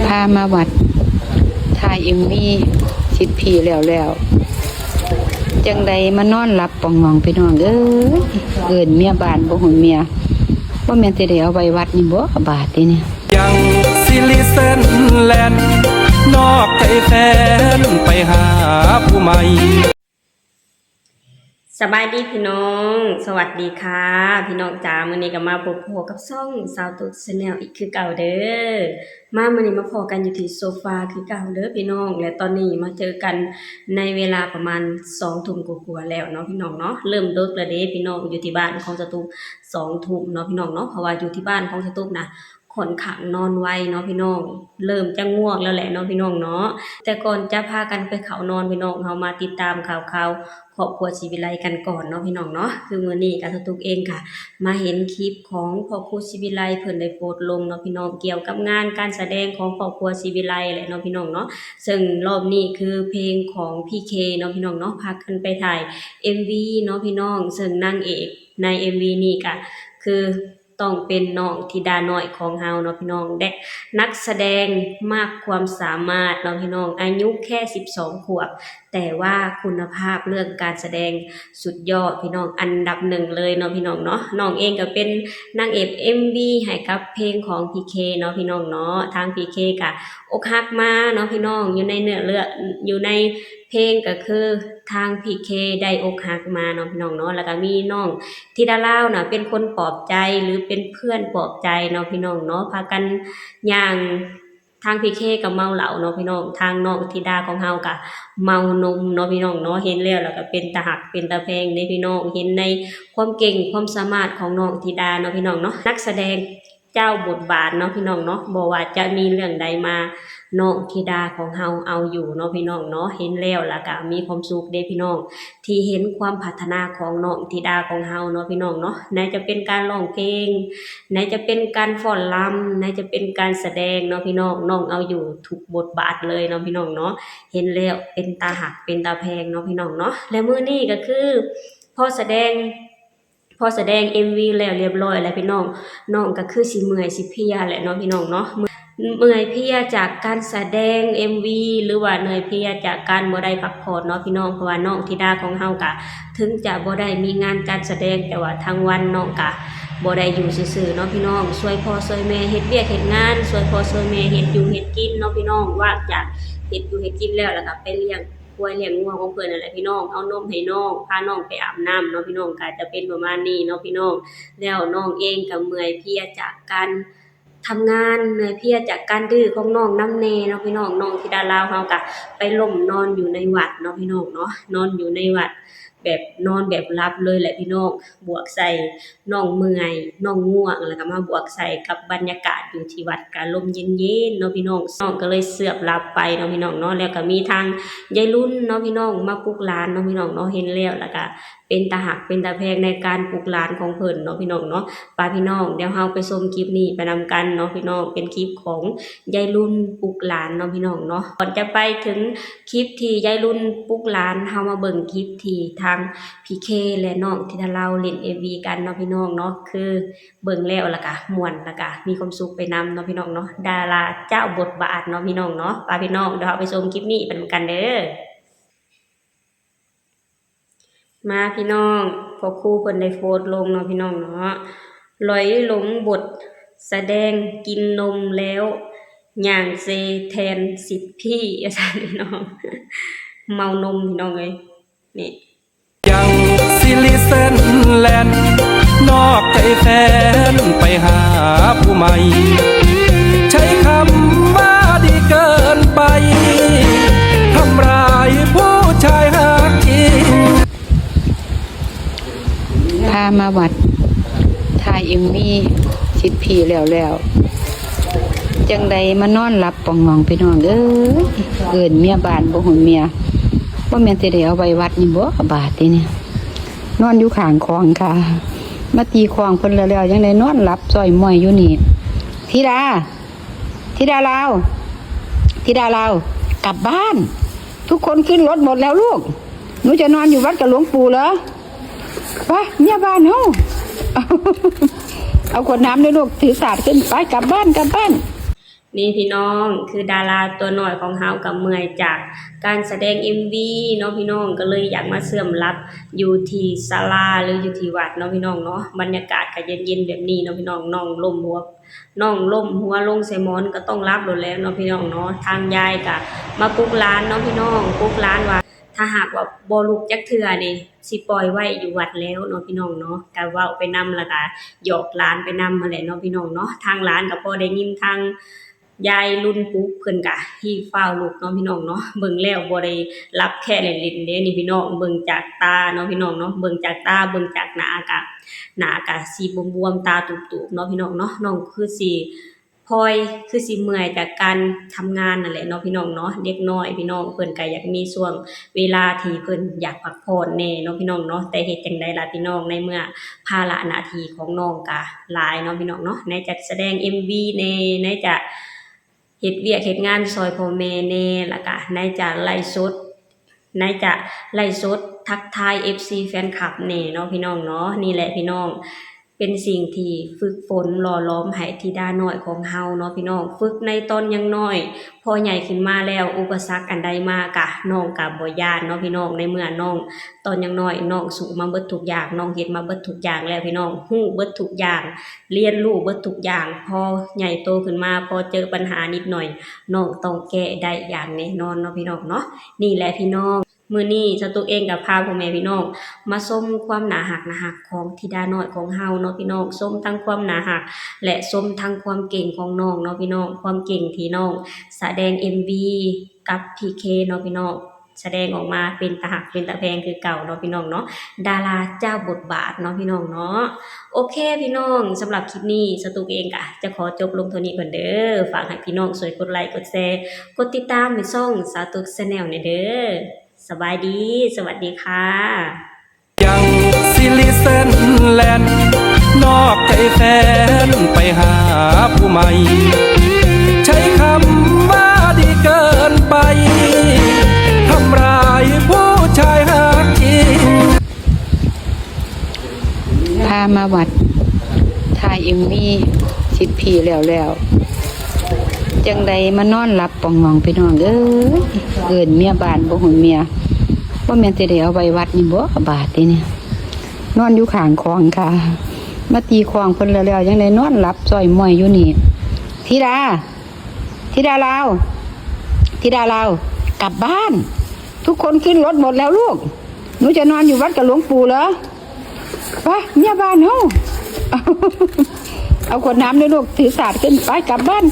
พามาวัดทายยังมีสิทธิ์ผีแล้วจังใดมานอนหลับปองงองพี่น้องเอิ้นเมียบ้านบ่หุ่นเมียบ่แม่นสิได้เอาไว้วัดนี่บ่บาดนี่เนี่ยยังซิลิเซนแลนด์นอกใจแฟนไปหาผู้ใหม่สบายดีพี่น้องสวัสดีค่ะพี่น้องจ๋ามื้อนี้ก็มาพบกับช่องสาวตุ๊ด Channel อีกคือเก่าเด้อมื้อนี้มาพอกันอยู่ที่โซฟาคือเก่าเด้อพี่น้องและตอนนี้มาเจอกันในเวลาประมาณ 2 ทุ่มกว่าๆแล้วเนาะพี่น้องเนาะเริ่มดึกแล้วเด้พี่น้องอยู่ที่บ้านของสตุ๊ก2 ทุ่มเนาะพี่น้องเนาะเพราะว่าอยู่ที่บ้านของสตุ๊กนะค่อนข้างนอนไวเนาะพี่น้องเริ่มจะง่วงแล้วแหละเนาะพี่น้องเนาะแต่ก่อนจะพากันไปเข้านอนพี่น้องเฮามาติดตามข่าวครอบครัวศิวิไลกันก่อนเนาะพี่น้องเนาะคือมื้อนี้ก็สตุ๊กเองค่ะมาเห็นคลิปของครอบครัวศิวิไลเพิ่นได้โพสต์ลงเนาะพี่น้องเกี่ยวกับงานการแสดงของครอบครัวศิวิไลแหละเนาะพี่น้องเนาะซึ่งรอบนี้คือเพลงของ PK เนาะพี่น้องเนาะพากันไปถ่าย MV เนาะพี่น้องซึ่งนางเอกใน MV นี้ก็คือต้องเป็นน้องธิดาน้อยของเฮาเนาะพี่น้องเด็กนักแสดงมากความสามารถเนาะพี่น้องอายุแค่12ขวบแต่ว่าคุณภาพเรื่องการแสดงสุดยอดพี่น้องอันดับ1เลยเนาะพี่น้องเนาะน้องเองก็เป็นนางเอก MV ให้กับเพลงของ PK เนาะพี่น้องเนาะทาง PK ก็อกหักมาเนาะพี่น้องอยู่ในเนื้อเรื่องอยู่ในเพลงก็คือทาง PK ได้อกหักมาเนาะพี่น้องเนาะแล้วก็มีน้องธิดาลาวน่ะเป็นคนปลอบใจหรือเป็นเพื่อนปลอบใจเนาะพี่น้องเนาะพากันย่างทาง PK ก็เมาเหล้าเนาะพี่น้องทางน้องธิดาของเฮาก็เมานมเนาะพี่น้องเนาะเห็นแล้วก็เป็นตาหักเป็นตาแพงเด้พี่น้องเห็นในความเก่งความสามารถของน้องธิดาเนาะพี่น้องเนาะนักแสดงเจ้าบทบาทเนาะพี่น้องเนาะบ่ว่าจะมีเรื่องใดมาน้องธิดาของเฮาเอาอยู่เนาะพี่น้องเนาะเห็นแล้วก็มีความสุขเด้พี่น้องที่เห็นความพัฒนาของน้องธิดาของเฮาเนาะพี่น้องเนาะไหนจะเป็นการร้องเพลงไหนจะเป็นการฟ้อนรำไหนจะเป็นการแสดงเนาะพี่น้องน้องเอาอยู่ทุกบทบาทเลยเนาะพี่น้องเนาะเห็นแล้วเป็นตาหักเป็นตาแพงเนาะพี่น้องเนาะและมื้อนี้ก็คือพอแสดง MV แล้วเรียบร้อยแล้วพี่น้องน้องก็คือสิเมื่อยสิเพลียแหละเนาะพี่น้องเนาะเมื่อยเพลียจากการแสดง MV หรือว่าเหนื่อยเพลียจากการบ่ได้พักผ่อนเนาะพี่น้องเพราะว่าน้องธิดาของเฮาก็ถึงจะบ่ได้มีงานการแสดงแต่ว่าทั้งวันน้องก็บ่ได้อยู่ซื่อๆเนาะพี่น้องช่วยพ่อช่วยแม่เฮ็ดเวียกเฮ็ดงานช่วยพ่อช่วยแม่เฮ็ดอยู่เฮ็ดกินเนาะพี่น้องว่างจากเฮ็ดอยู่เฮ็ดกินแล้วก็ไปเลี้ยงควายเลี้ยงงัวของเพิ่นนั่นแหละพี่น้องเอานมให้น้องพาน้องไปอาบน้ำเนาะพี่น้องก็จะเป็นประมาณนี้เนาะพี่น้องแล้วน้องเองก็เมื่อยเพลียจากการทำงานเหนื่อยเพลียจากการดื้อของน้องน้ำแน่เนาะพี่น้องน้องธิดาลาวเฮาก็ไปล้มนอนอยู่ในวัดเนาะพี่น้องเนาะนอนอยู่ในวัดแบบนอนแบบหลับเลยแหละพี่น้องบวกใส่น้องเมื่อยน้องง่วงแล้วก็มาบวกใส่กับบรรยากาศอยู่ที่วัดก็ลมเย็นๆเนาะพี่น้องน้องก็เลยเสือบหลับไปเนาะพี่น้องเนาะแล้วก็มีทางยายรุ่นเนาะพี่น้องมาปลุกหลานเนาะพี่น้องเนาะเห็นแล้วก็เป็นตาหักเป็นตาแพงในการปลุกหลานของเพิ่นเนาะพี่น้องเนาะไปพี่น้องเดี๋ยวเฮาไปชมคลิปนี้ไปนำกันเนาะพี่น้องเป็นคลิปของยายรุ่นปลุกหลานเนาะพี่น้องเนาะก่อนจะไปถึงคลิปที่ยายรุ่นปลุกหลานเฮามาเบิ่งคลิปที่ทาง PK และน้องธิดาลาวเล่น MV กันเนาะพี่น้องเนาะคือเบิ่งแล้วก็ม่วนแล้วก็มีความสุขไปนำเนาะพี่น้องเนาะดาราเจ้าบทบาทเนาะพี่น้องเนาะไปพี่น้องเดี๋ยวเฮาไปชมคลิปนี้ไปนำกันเด้อมาพี่น้องพอครูเพิ่นได้โพสต์ลงเนาะพี่น้องเนาะลอยหลงบทแสดงกินนมแล้วย่างเซแทนสิทธิ์พี่อาจารย์พี่น้องเมานมพี่น้องเอ้ยนี่ยังซิลิเซนแลนด์นอกใจแฟนไปหาผู้ใหม่ใช้คำว่าดีเกินไปทำร้ายผู้ชายหากินพามาวัดทายยังมีสิทธิ์ผีแล้วจังใดมานอนหลับปองงองพี่น้องเอิ้นเมียบ้านบ่หุ่นเมียบ่แม่นสิได้เอาไว้วัดนี่บ่บาดนี่เนี่ยนอนอยู่ข้างคลองค่ะมาตีคลองเพิ่นแล้วยังได้นอนหลับจ้อยม้อยอยู่นี่ธิดาลาวกลับบ้านทุกคนขึ้นรถหมดแล้วลูกหนูจะนอนอยู่วัดกับหลวงปู่เหรอไปเมียบ้านเฮาเอาขวดน้ำด้วยลูกถือสาดขึ้นไปกลับบ้าน นี่พี่น้องคือดาราตัวหน่อยของเฮากับเมื่อยจากการแสดง MV เนาะพี่น้องก็เลยอยากมาเสื่อมรับอยู่ที่ศาลาหรืออยู่ที่วัดเนาะพี่น้องเนาะบรรยากาศก็เย็นๆแบบนี้เนาะพี่น้องน้องล้มหัวลงใส่หมอนก็ต้องรับโดนแล้วเนาะพี่น้องเนาะทางยายก็มาปลุกหลานเนาะพี่น้องปลุกหลานว่าถ้าหากว่าบ่ลุกจักเทื่อนี่สิปล่อยไว้อยู่วัดแล้วเนาะพี่น้องเนาะก็เว้าไปนำแล้วก็หยอกหลานไปนำนั่นแหละเนาะพี่น้องเนาะทางหลานก็พอได้ยินทางยายรุ่นปุ๊บเพิ่นก็ฮีฟ้าวลูกเนาะพี่น้องเนาะเบิ่งแล้วบ่ได้รับแค่เล่นๆเด้นี่พี่น้องเบิ่งจากตาเนาะพี่น้องเนาะเบิ่งจากตาเบิ่งจากหน้าก็สิบวมๆตาตุบๆเนาะพี่น้องเนาะน้องคือสิพลอยคือสิเมื่อยจากการทำงานนั่นแหละเนาะพี่น้องเนาะเด็กน้อยพี่น้องเพิ่นก็อยากมีช่วงเวลาที่เพิ่นอยากพักผ่อนแน่เนาะพี่น้องเนาะแต่เฮ็ดจังได๋ล่ะพี่น้องในเมื่อภาระหน้าที่ของน้องก็หลายเนาะพี่น้องเนาะไหนจะแสดง MV แน่ไหนจะเฮ็ดเวียกเฮ็ดงานซอยพ่อแม่แน่แล้วก็ไหนจะไลฟ์สดทักทาย FC แฟนคลับแน่เนาะพี่น้องเนาะนี่แหละพี่น้องเป็นสิ่งที่ฝึกฝนหล่อหลอมให้ธิดาน้อยของเฮาเนาะพี่น้องฝึกในตอนยังน้อยพอใหญ่ขึ้นมาแล้วอุปสรรคอันใดมากะน้องก็บ่ย้านเนาะพี่น้องในเมื่อน้องตอนยังน้อยน้องสู้มาเบิดทุกอย่างน้องเฮ็ดมาเบิดทุกอย่างแล้วพี่น้องฮู้เบิดทุกอย่างเรียนรู้เบิดทุกอย่างพอใหญ่โตขึ้นมาพอเจอปัญหานิดหน่อยน้องต้องแก้ได้อย่างแน่นอนเนาะพี่น้องเนาะนี่แหละพี่น้องมื้อนี้สตุกเองกับพาพ่อแม่พี่น้องมาชมความน่ารักของธิดาน้อยของเฮาเนาะพี่น้องชมทั้งความน่ารักและชมทั้งความเก่งของน้องเนาะพี่น้องความเก่งที่น้องแสดง MV กับ PK เนาะพี่น้องแสดงออกมาเป็นตาหักเป็นตาแพงคือเก่าเนาะพี่น้องเนาะดาราเจ้าบทบาทเนาะพี่น้องเนาะโอเคพี่น้องสำหรับคลิปนี้สตุกเองก็จะขอจบลงเท่านี้ก่อนเด้อฝากให้พี่น้องช่วยกดไลค์กดแชร์กดติดตามในช่องสาวตุก Channel เด้อสบายดี สวัสดีค่ะ ยังสิลิเซนแลนด์นอกใจแฟนไปหาผู้ใหม่ ใช้คำว่าดีเกินไปทำร้ายผู้ชายหากิน พามาวัดทายMV10 ปีแล้วจังใดมานอนหลับปองงองพี่น้องเอิ้นเมียบ้านบ่หุ่นเมียบ่แม่นสิได้เอาไว้วัดนี่บ่บาดนี่เนี่ยนอนอยู่ข้างคลองค่ะมาตีคลองเพิ่นแล้วจังไดนอนหลับจ้อยม้อยอยู่นี่ธิดาลาวกลับบ้าน ทุกคนขึ้นรถหมดแล้วลูกหนูจะนอนอยู่วัดกับหลวงปู่เหรอไปเมียบ้านเฮาเอาขวดน้ำด้วยลูกถือสาดขึ้นไปกลับบ้าน